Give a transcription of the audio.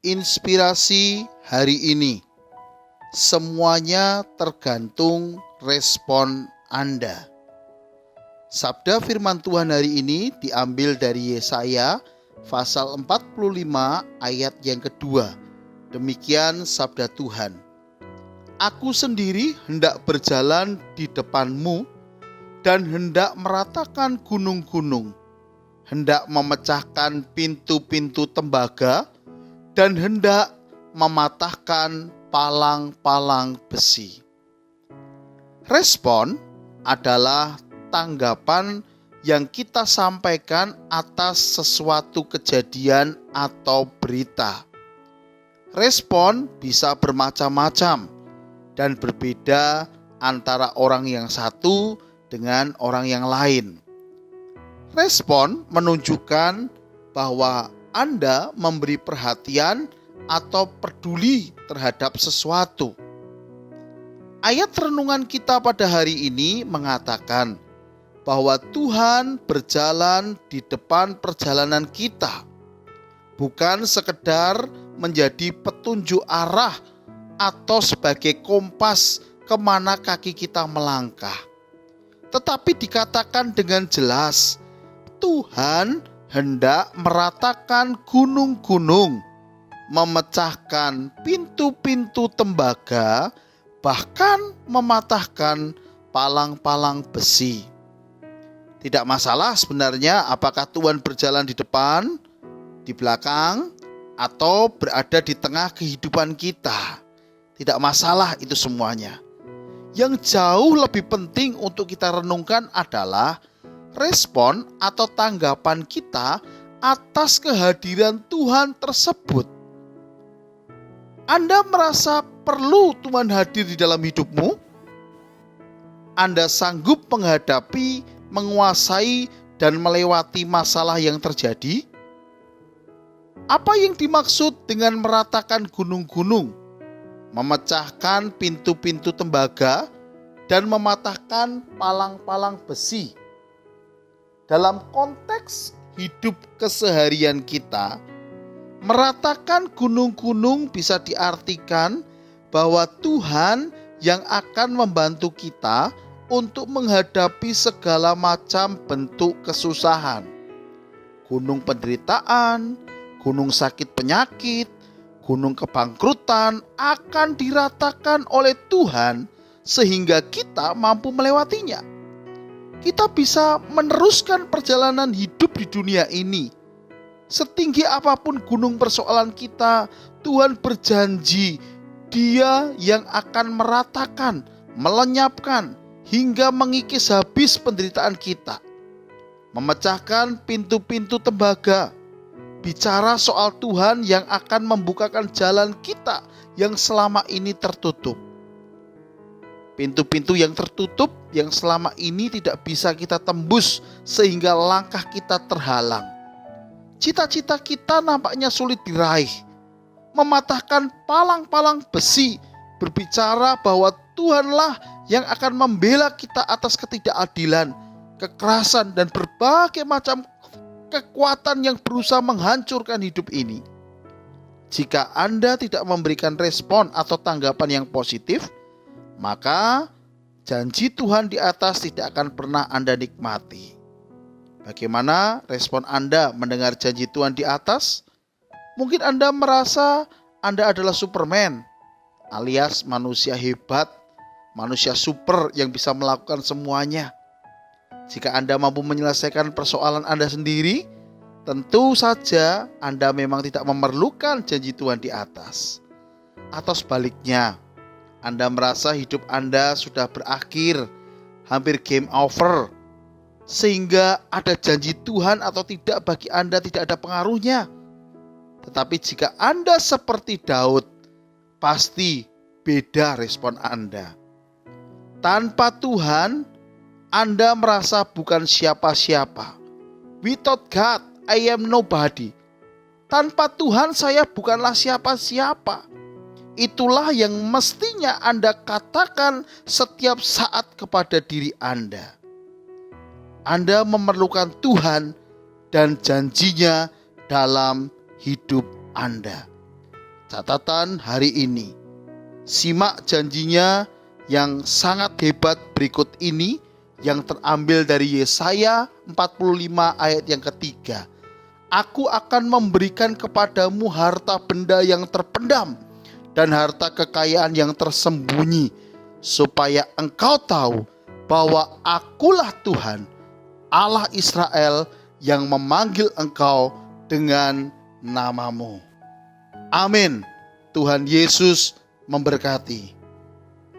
Inspirasi hari ini, semuanya tergantung respon Anda. Sabda firman Tuhan hari ini diambil dari Yesaya pasal 45 ayat yang kedua. Demikian sabda Tuhan. Aku sendiri hendak berjalan di depanmu dan hendak meratakan gunung-gunung, hendak memecahkan pintu-pintu tembaga, dan hendak mematahkan palang-palang besi. Respon adalah tanggapan yang kita sampaikan atas sesuatu kejadian atau berita. Respon bisa bermacam-macam dan berbeda antara orang yang satu dengan orang yang lain. Respon menunjukkan bahwa Anda memberi perhatian atau peduli terhadap sesuatu. Ayat renungan kita pada hari ini mengatakan bahwa Tuhan berjalan di depan perjalanan kita, bukan sekedar menjadi petunjuk arah atau sebagai kompas kemana kaki kita melangkah. Tetapi dikatakan dengan jelas, Tuhan hendak meratakan gunung-gunung, memecahkan pintu-pintu tembaga, bahkan mematahkan palang-palang besi. Tidak masalah sebenarnya apakah Tuhan berjalan di depan, di belakang, atau berada di tengah kehidupan kita. Tidak masalah itu semuanya. Yang jauh lebih penting untuk kita renungkan adalah respon atau tanggapan kita atas kehadiran Tuhan tersebut. Anda merasa perlu Tuhan hadir di dalam hidupmu? Anda sanggup menghadapi, menguasai, dan melewati masalah yang terjadi? Apa yang dimaksud dengan meratakan gunung-gunung, memecahkan pintu-pintu tembaga, dan mematahkan palang-palang besi? Dalam konteks hidup keseharian kita, meratakan gunung-gunung bisa diartikan bahwa Tuhan yang akan membantu kita untuk menghadapi segala macam bentuk kesusahan. Gunung penderitaan, gunung sakit penyakit, gunung kebangkrutan akan diratakan oleh Tuhan sehingga kita mampu melewatinya. Kita bisa meneruskan perjalanan hidup di dunia ini. Setinggi apapun gunung persoalan kita, Tuhan berjanji Dia yang akan meratakan, melenyapkan, hingga mengikis habis penderitaan kita. Memecahkan pintu-pintu tembaga, bicara soal Tuhan yang akan membukakan jalan kita yang selama ini tertutup. Pintu-pintu yang tertutup yang selama ini tidak bisa kita tembus sehingga langkah kita terhalang. Cita-cita kita nampaknya sulit diraih. Mematahkan palang-palang besi berbicara bahwa Tuhanlah yang akan membela kita atas ketidakadilan, kekerasan, dan berbagai macam kekuatan yang berusaha menghancurkan hidup ini. Jika Anda tidak memberikan respon atau tanggapan yang positif, maka janji Tuhan di atas tidak akan pernah Anda nikmati. Bagaimana respon Anda mendengar janji Tuhan di atas? Mungkin Anda merasa Anda adalah Superman, alias manusia hebat, manusia super yang bisa melakukan semuanya. Jika Anda mampu menyelesaikan persoalan Anda sendiri, tentu saja Anda memang tidak memerlukan janji Tuhan di atas. Atau sebaliknya, Anda merasa hidup Anda sudah berakhir, hampir game over, sehingga ada janji Tuhan atau tidak bagi Anda tidak ada pengaruhnya. Tetapi jika Anda seperti Daud, pasti beda respon Anda. Tanpa Tuhan, Anda merasa bukan siapa-siapa. Without God, I am nobody. Tanpa Tuhan, saya bukanlah siapa-siapa. Itulah yang mestinya Anda katakan setiap saat kepada diri Anda. Anda memerlukan Tuhan dan janjinya dalam hidup Anda. catatan hari ini. Simak janjinya yang sangat hebat berikut ini yang terambil dari Yesaya 45 ayat yang ketiga. Aku akan memberikan kepadamu harta benda yang terpendam dan harta kekayaan yang tersembunyi, supaya engkau tahu bahwa akulah Tuhan, Allah Israel, yang memanggil engkau dengan namamu. Amin. Tuhan Yesus memberkati.